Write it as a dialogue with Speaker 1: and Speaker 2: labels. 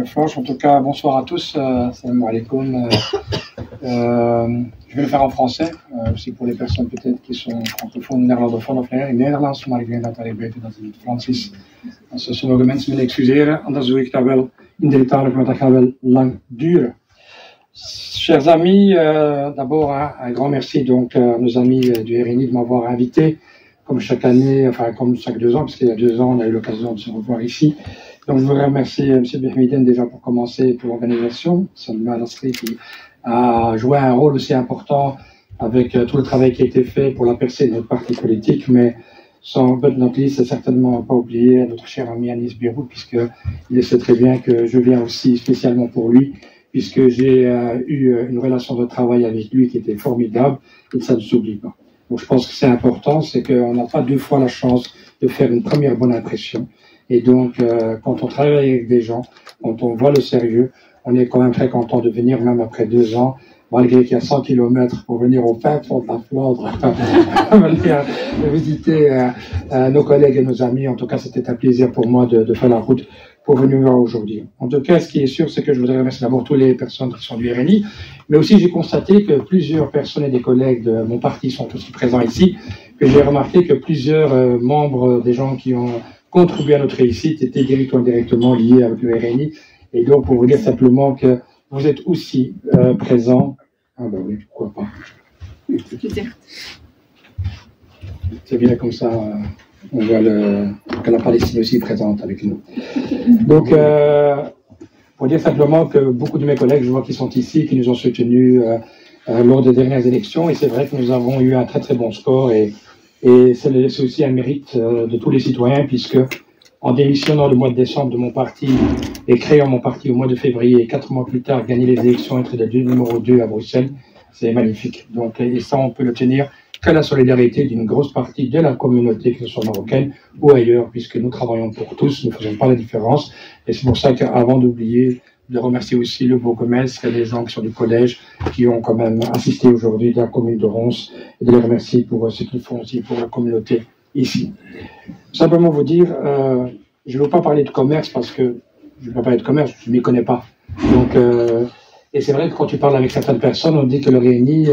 Speaker 1: Franche. En tout cas, bonsoir à tous. Salam alaikum. Je vais le faire en français, aussi pour les personnes peut-être qui sont francophones, néerlandophones of Nederlands, maar ik denk dat dat beter dat in het Frans is. Als sommige mensen me excuseren, anders doe ik dat wel in de taal, maar dat gaat wel lang duren. Chers amis, d'abord un grand merci donc à nos amis du RNI de m'avoir invité, comme chaque année, enfin comme chaque 2 ans, parce qu'il y a 2 ans on a eu l'occasion de se revoir ici. Donc je voudrais remercier M. Behmiden déjà pour commencer pour l'organisation, Salma Al-Asri qui a joué un rôle aussi important avec tout le travail qui a été fait pour la percée de notre parti politique, mais sans but not least, c'est certainement pas oublier notre cher ami Anis Birou, puisqu'il sait très bien que je viens aussi spécialement pour lui, puisque j'ai eu une relation de travail avec lui qui était formidable, et ça ne s'oublie pas. Donc je pense que c'est important, c'est qu'on n'a pas 2 fois la chance de faire une première bonne impression. Et donc, quand on travaille avec des gens, quand on voit le sérieux, on est quand même très content de venir, même après 2 ans, malgré qu'il y a 100 km pour venir au fin fond de la Flandre, venir visiter nos collègues et nos amis. En tout cas, c'était un plaisir pour moi de faire la route pour venir voir aujourd'hui. En tout cas, ce qui est sûr, c'est que je voudrais remercier d'abord toutes les personnes qui sont du RNI, mais aussi j'ai constaté que plusieurs personnes et des collègues de mon parti sont aussi présents ici, que j'ai remarqué que plusieurs membres des gens qui ont contribué à notre réussite étaient directement ou indirectement liés avec le RNI. Et donc, pour vous dire simplement que vous êtes aussi présents. Ah ben oui, pourquoi pas. C'est bien comme ça, on voit que la Palestine aussi est présente avec nous. Donc, pour dire simplement que beaucoup de mes collègues, je vois qu'ils sont ici, qui nous ont soutenus lors des dernières élections, et c'est vrai que nous avons eu un très très bon score, et c'est aussi un mérite de tous les citoyens, puisque en démissionnant le mois de décembre de mon parti et créant mon parti au mois de février, et 4 mois plus tard, gagner les élections, être le numéro 2 à Bruxelles, c'est magnifique. Donc, et ça, on peut le tenir qu'à la solidarité d'une grosse partie de la communauté, que ce soit marocaine ou ailleurs, puisque nous travaillons pour tous, nous ne faisons pas la différence. Et c'est pour ça qu'avant d'oublier, de remercier aussi le bourgmestre et les gens qui sont du collège, qui ont quand même assisté aujourd'hui de la commune de Rons, et de les remercier pour ce qu'ils font aussi pour la communauté ici. Simplement vous dire, je ne veux pas parler de commerce parce que je ne veux pas parler de commerce, je ne m'y connais pas. Donc, et c'est vrai que quand tu parles avec certaines personnes, on dit que le RNI